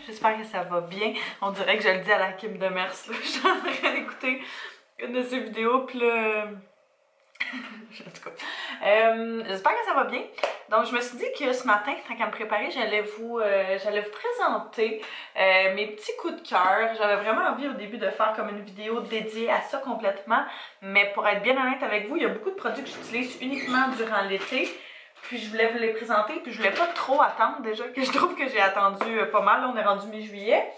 J'espère que ça va bien. On dirait que je le dis à la Kim Demers. Je suis en train d'écouter une de ses vidéos, puis là... en tout cas. J'espère que ça va bien. Donc, je me suis dit que ce matin, tant qu'à me préparer, j'allais vous présenter mes petits coups de cœur. J'avais vraiment envie au début de faire comme une vidéo dédiée à ça complètement. Mais pour être bien honnête avec vous, il y a beaucoup de produits que j'utilise uniquement durant l'été. Puis je voulais vous les présenter, puis je voulais pas trop attendre déjà, que je trouve que j'ai attendu pas mal. Là, on est rendu mi-juillet.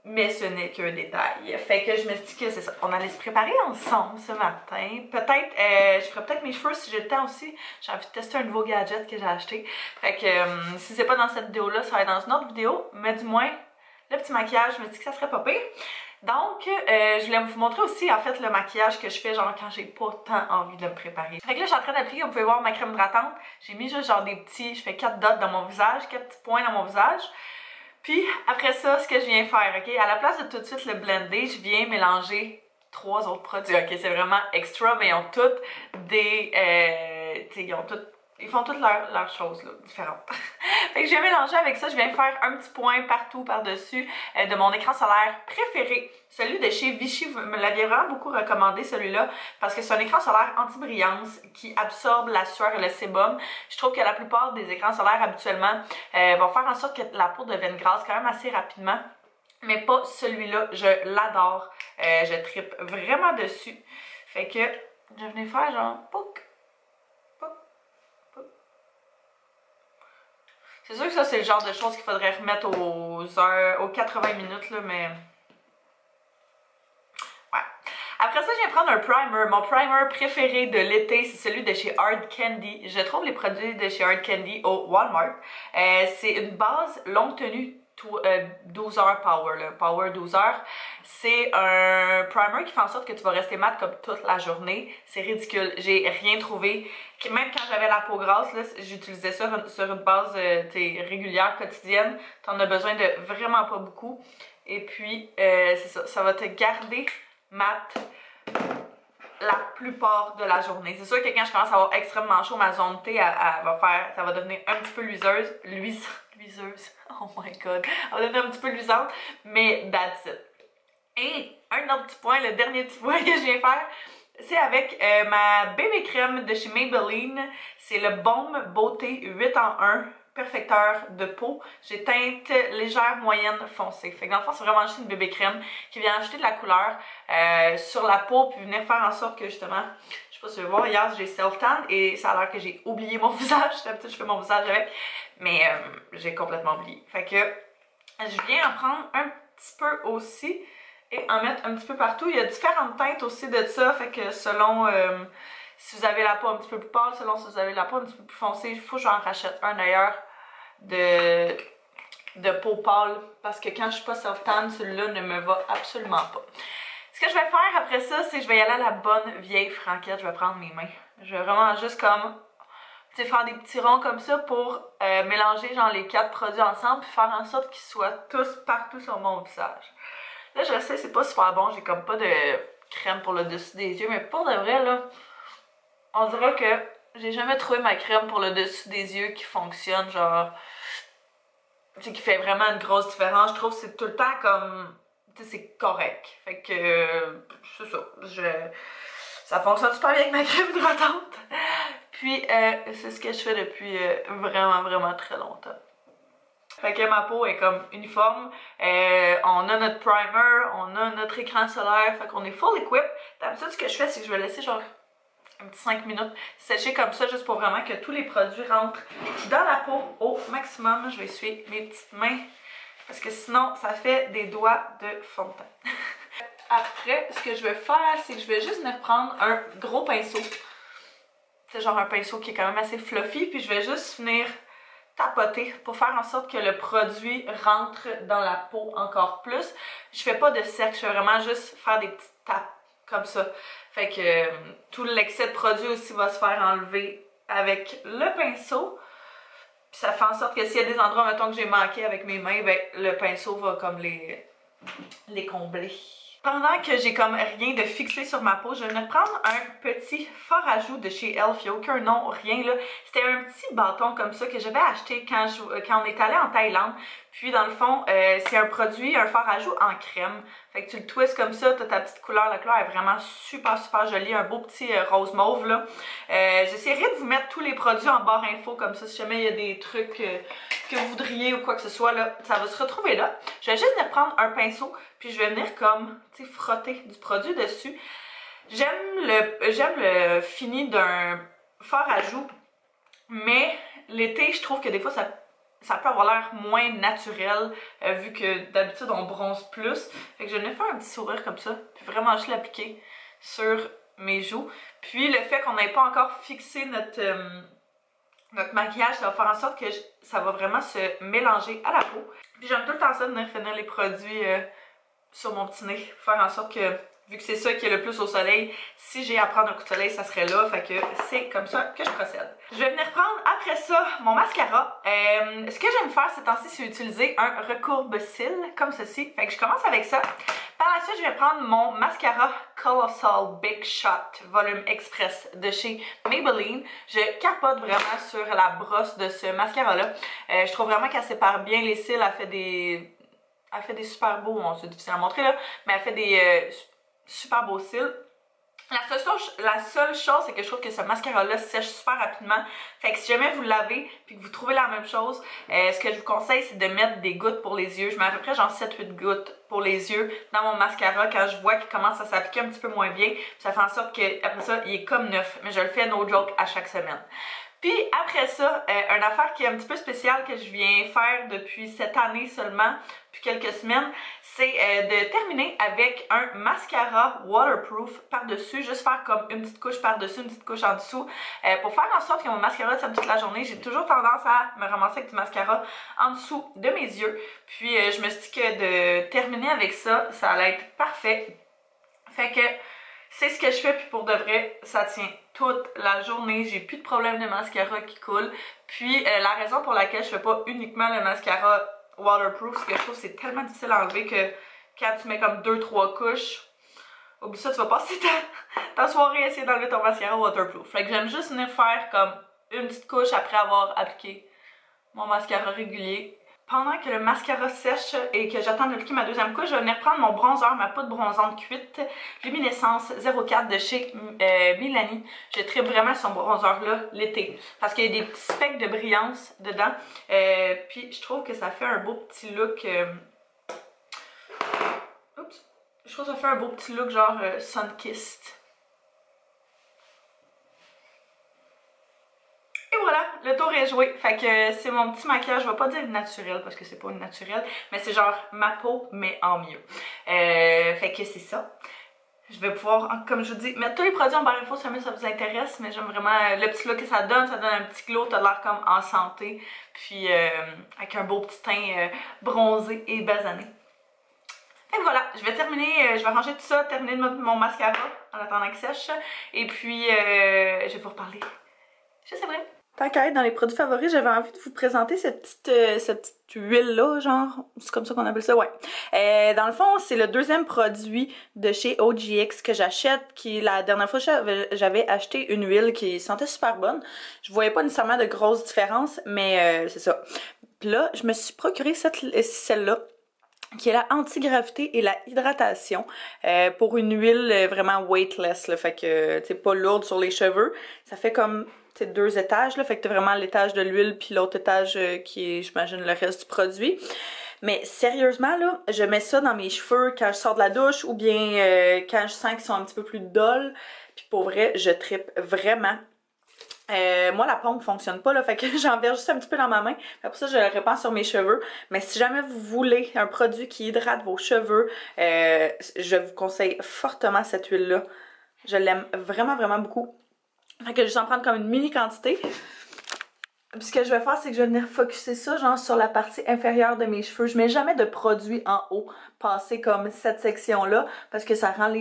Mais ce n'est qu'un détail. Fait que je me suis dit que c'est ça. On allait se préparer ensemble ce matin. Peut-être, je ferais peut-être mes cheveux si j'ai le temps aussi. J'ai envie de tester un nouveau gadget que j'ai acheté. Fait que si c'est pas dans cette vidéo-là, ça va être dans une autre vidéo. Mais du moins, le petit maquillage, je me dis que ça serait pas pire. Donc, je voulais vous montrer aussi, en fait, le maquillage que je fais, genre, quand j'ai pas tant envie de me préparer. Fait que là, je suis en train d'appliquer, vous pouvez voir ma crème hydratante. J'ai mis juste, genre, des petits, je fais 4 dots dans mon visage, 4 petits points dans mon visage. Puis, après ça, ce que je viens faire, ok? À la place de tout de suite le blender, je viens mélanger 3 autres produits. Ok, c'est vraiment extra, mais ils ont toutes des... ils font toutes leurs choses, là, différentes. Fait que je viens mélanger avec ça, je viens faire un petit point partout par-dessus de mon écran solaire préféré. Celui de chez Vichy, vous me l'aviez vraiment beaucoup recommandé, celui-là, parce que c'est un écran solaire anti-brillance qui absorbe la sueur et le sébum. Je trouve que la plupart des écrans solaires, habituellement, vont faire en sorte que la peau devienne grasse quand même assez rapidement. Mais pas celui-là, je l'adore. Je trippe vraiment dessus. Fait que je venais faire genre... Pouc. C'est sûr que ça, c'est le genre de choses qu'il faudrait remettre aux 80 minutes, là, mais... Ouais. Après ça, je viens prendre un primer. Mon primer préféré de l'été, c'est celui de chez Hard Candy. Je trouve les produits de chez Hard Candy au Walmart. C'est une base longue tenue 12 heures Power, là. Power 12 heures. C'est un primer qui fait en sorte que tu vas rester mat comme toute la journée. C'est ridicule. J'ai rien trouvé. Même quand j'avais la peau grasse, j'utilisais ça sur une base régulière, quotidienne. T'en as besoin de vraiment pas beaucoup. Et puis, c'est ça. Ça va te garder mat la plupart de la journée. C'est sûr que quand je commence à avoir extrêmement chaud, ma zone T, ça va devenir un petit peu luiseuse. Luiseuse. Oh my god. Elle va devenir un petit peu luisante, mais that's it. Et un autre petit point, le dernier petit point que je viens faire, c'est avec ma bébé crème de chez Maybelline. C'est le Baume Beauté 8 en 1 perfecteur de peau. J'ai teinte légère, moyenne, foncée. Fait que dans le fond, c'est vraiment juste une bébé crème qui vient ajouter de la couleur sur la peau puis venir faire en sorte que justement, je sais pas si tu veux voir, hier j'ai self-tan et ça a l'air que j'ai oublié mon visage. D'habitude, je fais mon visage avec, mais j'ai complètement oublié. Fait que je viens en prendre un petit peu aussi et en mettre un petit peu partout. Il y a différentes teintes aussi de ça, fait que selon si vous avez la peau un petit peu plus pâle, selon si vous avez la peau un petit peu plus foncée, il faut que j'en rachète un d'ailleurs de peau pâle, parce que quand je suis pas self-tan, celui-là ne me va absolument pas. Ce que je vais faire après ça, c'est que je vais y aller à la bonne vieille franquette. Je vais prendre mes mains. Je vais vraiment juste comme, tu sais, faire des petits ronds comme ça pour mélanger genre les 4 produits ensemble puis faire en sorte qu'ils soient tous partout sur mon visage. Là, je sais, c'est pas super bon. J'ai comme pas de crème pour le dessus des yeux, mais pour de vrai, là, on dirait que j'ai jamais trouvé ma crème pour le dessus des yeux qui fonctionne, genre, tu sais, qui fait vraiment une grosse différence. Je trouve que c'est tout le temps comme, tu sais, c'est correct. Fait que, c'est ça. Ça fonctionne super bien avec ma crème hydratante. Puis, c'est ce que je fais depuis vraiment très longtemps. Fait que ma peau est comme uniforme. On a notre primer, on a notre écran solaire. Fait qu'on est full equip. D'habitude, ce que je fais, c'est que je vais laisser genre un petit 5 minutes sécher comme ça, juste pour vraiment que tous les produits rentrent dans la peau au maximum. Je vais essuyer mes petites mains parce que sinon, ça fait des doigts de fond de teint. Après, ce que je vais faire, c'est que je vais juste venir prendre un gros pinceau. c'est genre un pinceau qui est quand même assez fluffy, puis je vais juste venir tapoter pour faire en sorte que le produit rentre dans la peau encore plus. Je fais pas de cercle, je fais vraiment juste faire des petites tapes comme ça. Fait que tout l'excès de produit aussi va se faire enlever avec le pinceau. Puis ça fait en sorte que s'il y a des endroits, mettons, que j'ai manqué avec mes mains, ben le pinceau va comme les combler. Pendant que j'ai comme rien de fixé sur ma peau, je vais venir prendre un petit fard à joues de chez Elf. Il n'y a aucun nom, rien là. C'était un petit bâton comme ça que j'avais acheté quand on est allé en Thaïlande. Puis dans le fond, c'est un produit, un fard à joues en crème. Fait que tu le twists comme ça, tu as ta petite couleur. La couleur est vraiment super jolie, un beau petit rose mauve là. J'essaierai de vous mettre tous les produits en barre info comme ça, si jamais il y a des trucs que vous voudriez ou quoi que ce soit là, ça va se retrouver là. Je vais juste venir prendre un pinceau, puis je vais venir comme, tu sais, frotter du produit dessus. J'aime le fini d'un fard à joues, mais l'été, je trouve que des fois ça peut avoir l'air moins naturel vu que d'habitude on bronze plus. Fait que je vais venir faire un petit sourire comme ça, puis vraiment juste l'appliquer sur mes joues. Puis le fait qu'on n'ait pas encore fixé notre maquillage, ça va faire en sorte que ça va vraiment se mélanger à la peau. Puis j'aime tout le temps ça, venir finir les produits sur mon petit nez, faire en sorte que, vu que c'est ça qui est le plus au soleil, si j'ai à prendre un coup de soleil, ça serait là, fait que c'est comme ça que je procède. Je vais venir prendre après ça mon mascara. Ce que j'aime faire ces temps-ci, c'est utiliser un recourbe-cils, comme ceci. Fait que je commence avec ça. Par la suite, je vais prendre mon mascara Colossal Big Shot Volume Express de chez Maybelline. Je capote vraiment sur la brosse de ce mascara-là. Je trouve vraiment qu'elle sépare bien les cils, elle fait des super beaux, bon, c'est difficile à montrer là, mais elle fait des super beaux cils. La seule chose, c'est que je trouve que ce mascara-là sèche super rapidement. Fait que si jamais vous le lavez puis que vous trouvez la même chose, ce que je vous conseille, c'est de mettre des gouttes pour les yeux. Je mets à peu près genre 7-8 gouttes pour les yeux dans mon mascara quand je vois qu'il commence à s'appliquer un petit peu moins bien. Ça fait en sorte que après ça, il est comme neuf. Mais je le fais no joke à chaque semaine. Puis après ça, une affaire qui est un petit peu spéciale que je viens faire depuis cette année seulement, depuis quelques semaines, c'est de terminer avec un mascara waterproof par-dessus, juste faire comme une petite couche par-dessus, une petite couche en dessous, pour faire en sorte que mon mascara tienne toute la journée. J'ai toujours tendance à me ramasser avec du mascara en dessous de mes yeux, puis je me suis dit que de terminer avec ça, ça allait être parfait. Fait que c'est ce que je fais, puis pour de vrai, ça tient toute la journée. J'ai plus de problème de mascara qui coule. Puis la raison pour laquelle je fais pas uniquement le mascara waterproof, c'est que je trouve que c'est tellement difficile à enlever que quand tu mets comme 2-3 couches, oublie ça, tu vas passer ta soirée à essayer d'enlever ton mascara waterproof. Fait que j'aime juste venir faire comme une petite couche après avoir appliqué mon mascara régulier. Pendant que le mascara sèche et que j'attends d'appliquer ma deuxième couche, je vais venir prendre mon bronzer, ma poudre bronzante cuite Luminescence 04 de chez Milani. Je tripe vraiment son bronzer là l'été parce qu'il y a des petits specks de brillance dedans. Puis je trouve que ça fait un beau petit look. Oups! Je trouve que ça fait un beau petit look genre sun-kissed. Et voilà, le tour est joué. Fait que c'est mon petit maquillage, je vais pas dire naturel parce que c'est pas naturel, mais c'est genre ma peau, mais en mieux. Fait que c'est ça. Je vais pouvoir, comme je vous dis, mettre tous les produits en barre info si jamais ça vous intéresse, mais j'aime vraiment le petit look que ça donne un petit glow, t'as l'air comme en santé, puis avec un beau petit teint bronzé et basané. Et voilà, je vais terminer, je vais ranger tout ça, terminer de mettre mon mascara en attendant qu'il sèche, et puis je vais vous reparler. Je sais vrai. Tant qu'à être dans les produits favoris, j'avais envie de vous présenter cette petite huile-là, genre, c'est comme ça qu'on appelle ça, ouais. Dans le fond, c'est le deuxième produit de chez OGX que j'achète, qui, la dernière fois, j'avais acheté une huile qui sentait super bonne. Je voyais pas nécessairement de grosses différences, mais c'est ça. Puis là, je me suis procuré celle-là, qui est la anti-gravité et la hydratation pour une huile vraiment weightless, là, fait que, tu sais, pas lourde sur les cheveux. Ça fait comme... c'est 2 étages, là, fait que t'as vraiment l'étage de l'huile puis l'autre étage qui est, j'imagine, le reste du produit. Mais sérieusement, là, je mets ça dans mes cheveux quand je sors de la douche ou bien quand je sens qu'ils sont un petit peu plus dolls. Puis pour vrai, je trippe vraiment. Moi, la pompe fonctionne pas, là, fait que j'en verse juste un petit peu dans ma main. Après ça, je le répands sur mes cheveux. Mais si jamais vous voulez un produit qui hydrate vos cheveux, je vous conseille fortement cette huile-là. Je l'aime vraiment beaucoup. Fait que je vais juste en prendre comme une mini quantité. Puis ce que je vais faire, c'est que je vais venir focusser ça genre sur la partie inférieure de mes cheveux. Je mets jamais de produit en haut, passer comme cette section-là, parce que ça rend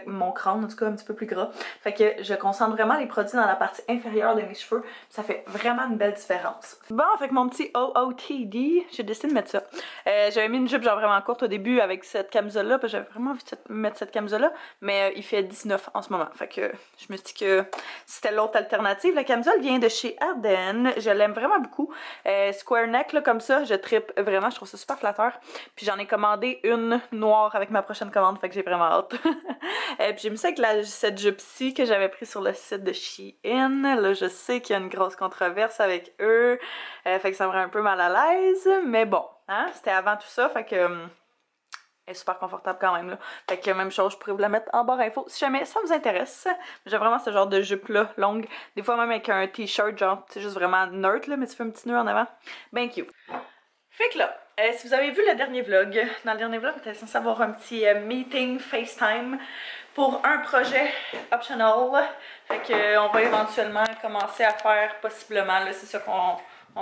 mon crâne, en tout cas, un petit peu plus gras. Fait que je concentre vraiment les produits dans la partie inférieure de mes cheveux. Ça fait vraiment une belle différence. Bon, fait que mon petit OOTD, j'ai décidé de mettre ça. J'avais mis une jupe genre vraiment courte au début avec cette camisole-là, parce que j'avais vraiment envie de mettre cette camisole-là, mais il fait 19 en ce moment. Fait que je me suis dit que c'était l'autre alternative. La camisole vient de chez Arden. Je l'aime vraiment beaucoup. Square neck, là, comme ça, je trippe vraiment. Je trouve ça super flatteur. Puis j'en ai commandé une noire avec ma prochaine commande, fait que j'ai vraiment hâte. Puis j'ai mis ça avec cette jupe-ci que j'avais pris sur le site de Shein. Là, je sais qu'il y a une grosse controverse avec eux. Fait que ça me rend un peu mal à l'aise. Mais bon, hein, c'était avant tout ça, fait que... elle est super confortable quand même là. Fait que même chose, je pourrais vous la mettre en barre info si jamais ça vous intéresse. J'ai vraiment ce genre de jupe là, longue. Des fois même avec un t-shirt, genre, c'est juste vraiment nerd là, mais tu fais un petit nœud en avant. Ben cute. Fait que là, si vous avez vu le dernier vlog, dans le dernier vlog, vous étiez censé avoir un petit meeting FaceTime pour un projet optional. Fait que on va éventuellement commencer à faire possiblement, là, c'est ça qu'on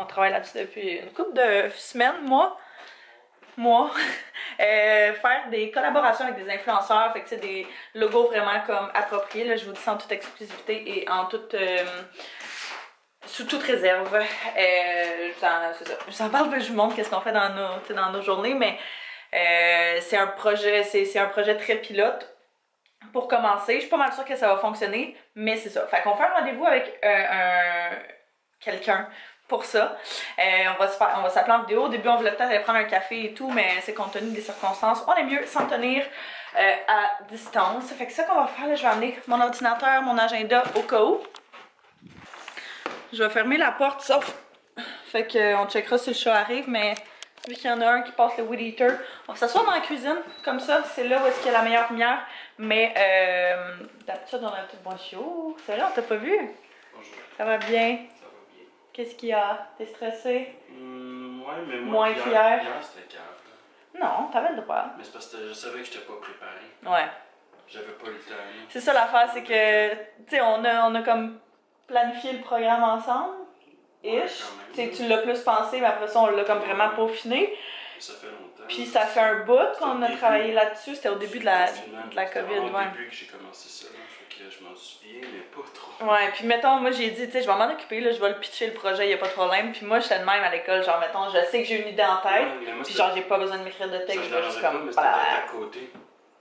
travaille là-dessus depuis une couple de semaines, faire des collaborations avec des influenceurs, fait que c'est des logos vraiment comme appropriés, là, je vous dis ça en toute exclusivité et en toute sous toute réserve. C'est ça. Je vous en parle, je vous montre qu'est-ce qu'on fait dans nos journées, mais c'est un projet très pilote pour commencer. Je suis pas mal sûre que ça va fonctionner, mais c'est ça. Fait qu'on fait un rendez-vous avec quelqu'un pour ça. On va s'appeler en vidéo. Au début, on voulait peut-être aller prendre un café et tout, mais c'est compte tenu des circonstances, on est mieux s'en tenir à distance. Fait que ça qu'on va faire, là, je vais amener mon ordinateur, mon agenda au cas où. Je vais fermer la porte, sauf... Fait qu'on checkera si le chat arrive, mais vu qu'il y en a un qui passe le weed eater, on va s'asseoir dans la cuisine, comme ça, c'est là où est-ce qu'il y a la meilleure lumière. Mais d'habitude, on a un petit bonjour. C'est vrai, on t'a pas vu? Bonjour. Ça va bien? Ça va bien. Qu'est-ce qu'il y a? T'es stressé? Ouais, mais Moins moi, fier. hier c'était cave. Non, t'avais le droit. Mais c'est parce que je savais que j'étais pas préparé. Ouais. J'avais pas le temps. C'est ça l'affaire, c'est que, tu sais, on a comme planifié le programme ensemble. Ish. Ouais, tu l'as plus pensé, mais après ça, on l'a comme vraiment peaufiné. Ça fait longtemps. Puis ça fait un bout qu'on a travaillé là-dessus. C'était au début de la COVID. C'était au début que j'ai commencé ça. Là. Fait que je m'en souviens, mais pas trop. Ouais, puis mettons, moi j'ai dit, tu sais, je vais m'en occuper, là, je vais le pitcher le projet, y a pas de problème. Puis moi, j'étais de même à l'école, genre, mettons, je sais que j'ai une idée en tête. Ouais, puis genre, j'ai pas besoin de m'écrire de texte, je vais juste comme. C'était à côté.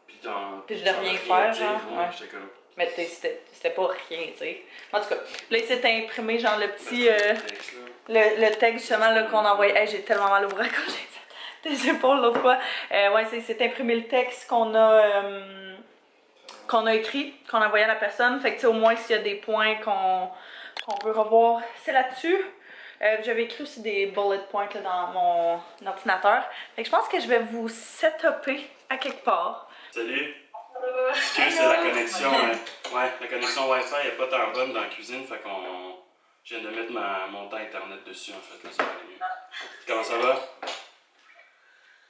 Puis je devais rien faire, genre. Ouais, j'étais comme. Mais c'était pas rien, tu sais. En tout cas, là, il s'est imprimé, genre, le petit. Le texte, justement, là, qu'on envoyait. Hey, j'ai tellement mal au bras quand j'ai des épaules l'autre fois. Ouais, c'est imprimé le texte qu'on a écrit, qu'on a envoyé à la personne. Fait que, tu sais, au moins, s'il y a des points qu'on veut revoir, c'est là-dessus. J'avais écrit aussi des bullet points là, dans mon ordinateur. Fait que je pense que je vais vous setuper à quelque part. Salut! Excuse, c'est la connexion. Ouais, la connexion Wi-Fi n'est pas tant bonne dans la cuisine, fait qu'on. Je viens de mettre mon temps internet dessus en fait, là ça va aller mieux. Comment ça va?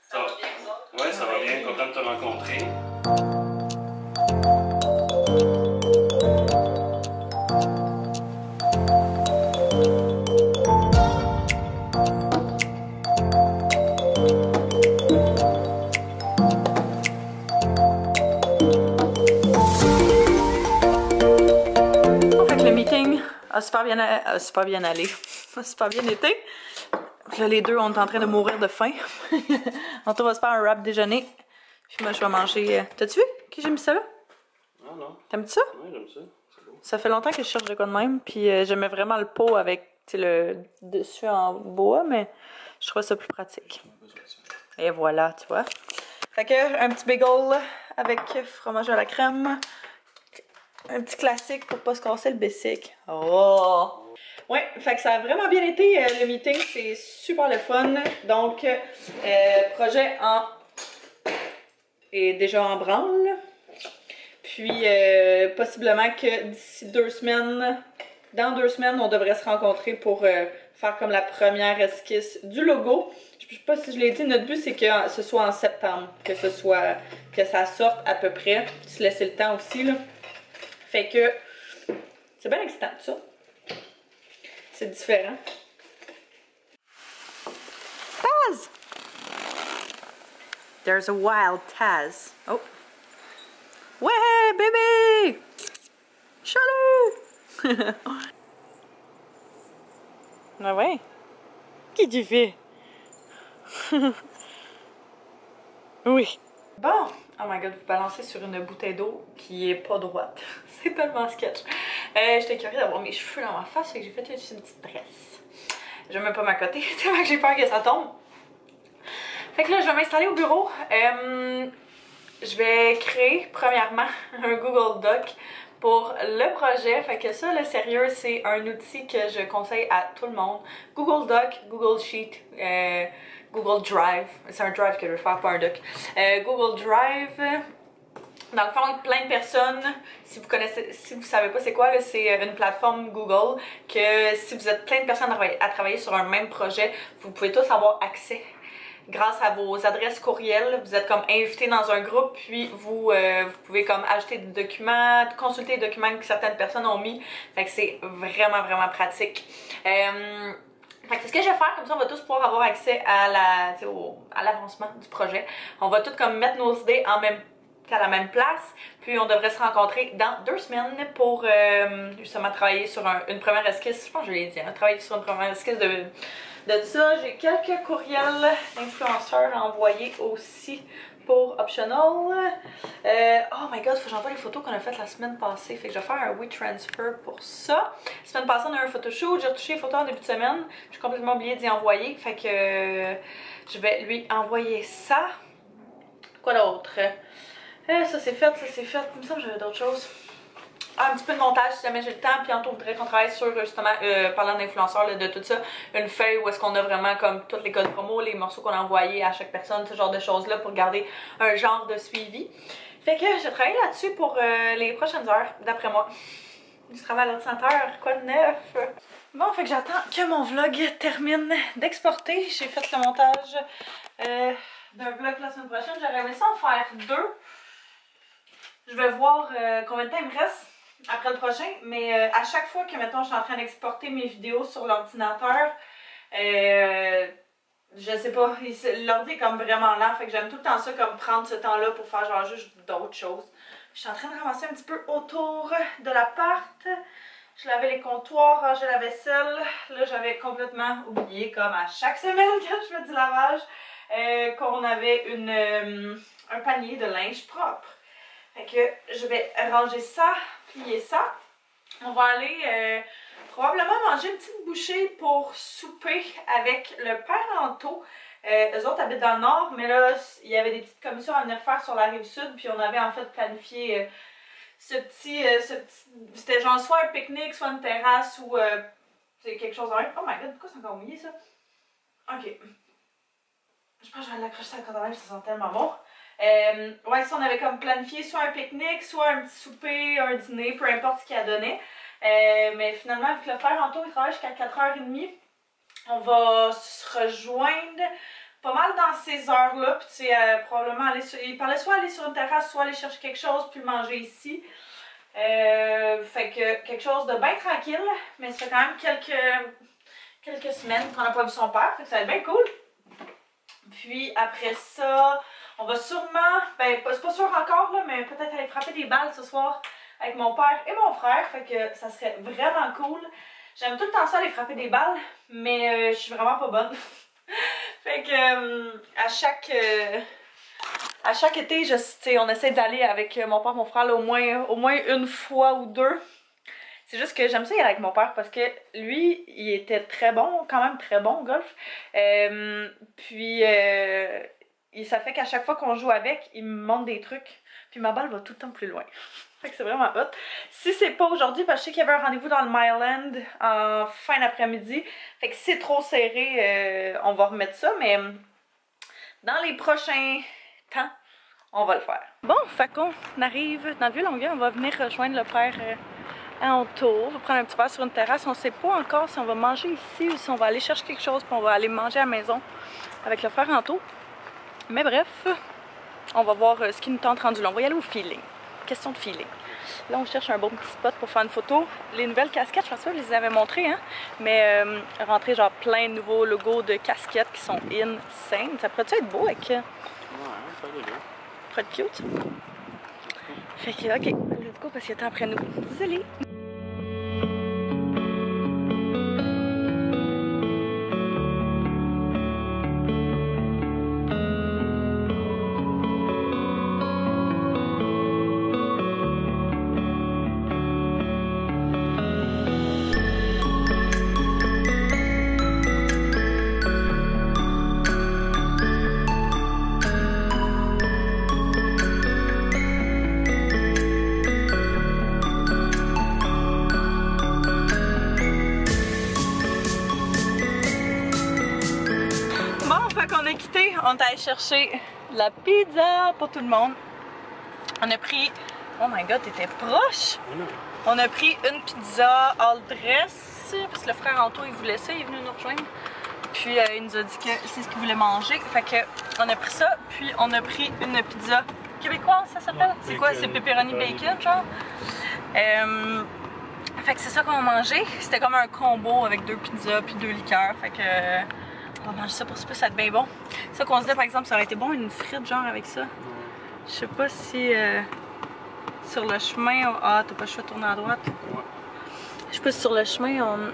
Ça va bien, ouais, ça va bien, content de te rencontrer. A super bien allé. A super bien été. Là, les deux, on est en train de mourir de faim. On va se faire un wrap déjeuner. Puis moi, je vais manger. T'as-tu vu que j'ai mis ça là? Ah non. T'aimes ça? Oui, j'aime ça. C'est beau. Ça fait longtemps que je cherche de quoi de même. Puis j'aimais vraiment le pot avec le dessus en bois, mais je trouve ça plus pratique. Et voilà, tu vois. Fait que un petit bagel avec fromage à la crème. Un petit classique pour pas se casser le basic. Oh! Ouais, fait que ça a vraiment bien été le meeting, c'est super le fun. Donc, projet est déjà en branle. Puis, possiblement que d'ici 2 semaines, dans 2 semaines, on devrait se rencontrer pour faire comme la première esquisse du logo. Je sais pas si je l'ai dit, notre but c'est que ce soit en septembre, que ça sorte à peu près. Se laisser le temps aussi, là. Fait que, tu C'est bien excitant, ça. C'est différent. Taz! There's a wild Taz. Oh. Ouais, bébé! Chalut! Ah ouais? Qu'est-ce que tu fais? Oui. Bon, oh my god, vous balancez sur une bouteille d'eau qui est pas droite. C'est tellement sketch. J'étais curieuse d'avoir mes cheveux dans ma face, fait que j'ai fait juste une petite tresse. Je vais même pas m'accoter, tellement que j'ai peur que ça tombe. Fait que là, je vais m'installer au bureau. Je vais créer, premièrement, un Google Doc pour le projet. Fait que ça, le sérieux, c'est un outil que je conseille à tout le monde. Google Doc, Google Sheet, Google Drive. C'est un drive que je veux faire, pas un doc. Google Drive. Dans le fond, plein de personnes, si vous savez pas c'est quoi, c'est une plateforme Google que si vous êtes plein de personnes à travailler sur un même projet, vous pouvez tous avoir accès. Grâce à vos adresses courriels, vous êtes comme invités dans un groupe, puis vous pouvez comme ajouter des documents, consulter les documents que certaines personnes ont mis. Fait que c'est vraiment, vraiment pratique. Fait que ce que je vais faire, comme ça on va tous pouvoir avoir accès à l'avancement du projet. On va tous comme mettre nos idées à la même place, puis on devrait se rencontrer dans 2 semaines pour justement travailler sur une première esquisse. Je pense que je l'ai dit, travailler sur une première esquisse de ça. J'ai quelques courriels d'influenceurs à envoyer aussi pour Optional. Oh my god, faut que j'envoie les photos qu'on a faites la semaine passée. Fait que je vais faire un WeTransfer pour ça. La semaine passée, on a eu un photoshoot. J'ai retouché les photos en début de semaine. J'ai complètement oublié d'y envoyer. Fait que je vais lui envoyer ça. Quoi d'autre? Ça c'est fait, ça c'est fait. Comme ça, j'avais d'autres choses. Ah, un petit peu de montage si jamais j'ai le temps. Puis on voudrait qu'on travaille sur justement, parlant d'influenceurs, de tout ça, une feuille où est-ce qu'on a vraiment comme tous les codes promo, les morceaux qu'on a envoyés à chaque personne, ce genre de choses-là pour garder un genre de suivi. Fait que je travaille là-dessus pour les prochaines heures, d'après moi. Du travail à l'ordinateur, quoi de neuf? Bon, fait que j'attends que mon vlog termine d'exporter. J'ai fait le montage d'un vlog la semaine prochaine. J'aurais aimé ça en faire 2. Je vais voir combien de temps il me reste après le prochain, mais à chaque fois que, mettons, je suis en train d'exporter mes vidéos sur l'ordinateur, je sais pas, l'ordi est comme vraiment lent, fait que j'aime tout le temps ça, comme prendre ce temps-là pour faire genre juste d'autres choses. Je suis en train de ramasser un petit peu autour de l'appart. Je lavais les comptoirs, rangeais la vaisselle. Là, j'avais complètement oublié, comme à chaque semaine quand je fais du lavage, qu'on avait un panier de linge propre. Fait que je vais ranger ça, plier ça. On va aller probablement manger une petite bouchée pour souper avec le père Anto. Eux autres habitent dans le nord, mais là, il y avait des petites commissions à venir faire sur la rive sud, puis on avait en fait planifié ce petit c'était genre soit un pique-nique, soit une terrasse, ou c'est quelque chose de même. Oh my god, pourquoi c'est encore mouillé ça? Ok. Je pense que je vais l'accrocher à la corde à linge, ça sent tellement bon. Ouais, si on avait comme planifié soit un pique-nique, soit un petit souper, un dîner, peu importe ce qu'il a donné. Mais finalement, avec le frère Anto, il travaille jusqu'à 4h30. On va se rejoindre pas mal dans ces heures-là. Puis tu sais, probablement il parlait soit aller sur une terrasse, soit aller chercher quelque chose, puis manger ici. Fait que quelque chose de bien tranquille. Mais ça fait quand même quelques semaines qu'on n'a pas vu son père. Fait que ça va être bien cool. Puis après ça, on va sûrement, ben c'est pas sûr encore là, mais peut-être aller frapper des balles ce soir avec mon père et mon frère. Fait que ça serait vraiment cool. J'aime tout le temps ça aller frapper des balles, mais je suis vraiment pas bonne. Fait que à chaque été, on essaie d'aller avec mon père et mon frère là, au moins une fois ou 2. C'est juste que j'aime ça y aller avec mon père parce que lui, il était très bon, quand même très bon au golf. Puis ça fait qu'à chaque fois qu'on joue avec, il me montre des trucs. Puis ma balle va tout le temps plus loin. Fait que c'est vraiment hot. Si c'est pas aujourd'hui, parce que je sais qu'il y avait un rendez-vous dans le Myland en fin d'après-midi. Fait que si c'est trop serré, on va remettre ça. Mais dans les prochains temps, on va le faire. Bon, fait qu'on arrive dans le Vieux-Longueuil. On va venir rejoindre le père Anto. On va prendre un petit verre sur une terrasse. On sait pas encore si on va manger ici ou si on va aller chercher quelque chose puis on va aller manger à la maison avec le frère Anto. Mais bref, on va voir ce qui nous tente rendu là. On va y aller au feeling. Question de feeling. Là, on cherche un bon petit spot pour faire une photo. Les nouvelles casquettes, je pense pas que je les avais montrées, hein. Mais rentrer genre plein de nouveaux logos de casquettes qui sont insane. Ça pourrait être beau avec... Ouais, ça va là. Ça pourrait être cute. Fait que, ok, let's go parce qu'il est temps après nous. Désolée. On est allé chercher la pizza pour tout le monde. On a pris... Oh my god, t'étais proche! On a pris une pizza all dress, parce que le frère Anto, il voulait ça, il est venu nous rejoindre. Puis il nous a dit que c'est ce qu'il voulait manger. Fait que on a pris ça, puis on a pris une pizza québécoise, ça s'appelle? Ouais, c'est quoi? C'est pepperoni bacon, genre? Fait que c'est ça qu'on a mangé. C'était comme un combo avec 2 pizzas puis 2 liqueurs. Fait que... on va manger ça pour souper, ça va être bien bon. C'est ça qu'on se disait, par exemple, ça aurait été bon une frite genre avec ça. Je sais pas si sur le chemin... Ah, t'as pas le choix de tourner à droite? Je sais pas si sur le chemin,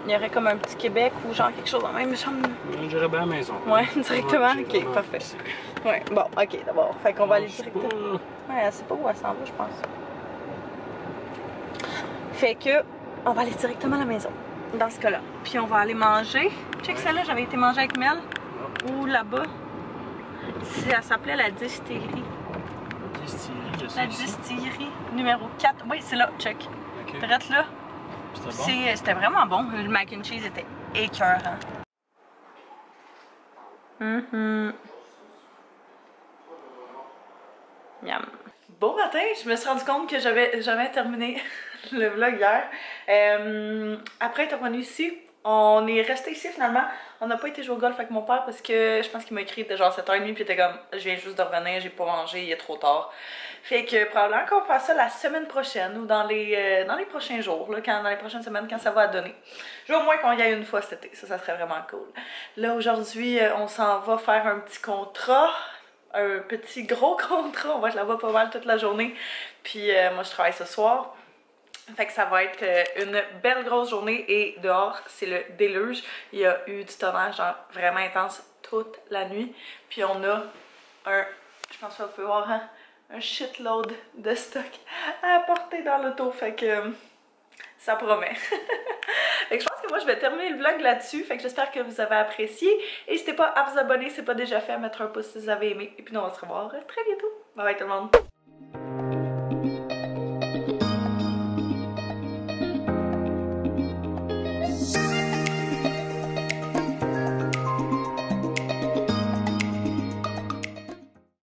il y aurait comme un petit Québec ou genre quelque chose dans le même chambre. J'irais bien à la maison. Ouais, directement? Ok, parfait. Ouais, bon, ok, d'abord. Fait qu'on va aller directement. Ouais, elle sait pas où elle s'en va, je pense. Fait que, on va aller directement à la maison. Dans ce cas-là. Puis on va aller manger. Check celle-là, j'avais été manger avec Mel. Ou là-bas. Ça s'appelait la distillerie. La distillerie numéro 4. Oui, c'est là, check. Okay. Direct là. C'était vraiment bon. Le mac and cheese était écœurant. Miam. Bon matin, je me suis rendu compte que j'avais jamais terminé le vlog hier. Après être revenu ici, on est resté ici finalement. On n'a pas été jouer au golf avec mon père parce que je pense qu'il m'a écrit de genre 7h30 puis il était comme je viens juste de revenir, j'ai pas mangé, il est trop tard. Fait que probablement qu'on va faire ça la semaine prochaine ou dans les prochains jours, là, dans les prochaines semaines quand ça va donner. Je veux au moins qu'on y aille une fois cet été, ça serait vraiment cool. Là aujourd'hui, on s'en va faire un petit contrat. Un petit gros contrat, on va être là-bas pas mal toute la journée. Puis moi je travaille ce soir. Fait que ça va être une belle grosse journée et dehors c'est le déluge. Il y a eu du tonnage genre vraiment intense toute la nuit. Puis on a je pense que vous pouvez voir, hein, un shitload de stock à apporter dans l'auto. Fait que ça promet. Fait que je pense que moi je vais terminer le vlog là-dessus. Fait que j'espère que vous avez apprécié. N'hésitez pas à vous abonner si ce n'est pas déjà fait, à mettre un pouce si vous avez aimé. Et puis nous on va se revoir très bientôt. Bye bye tout le monde.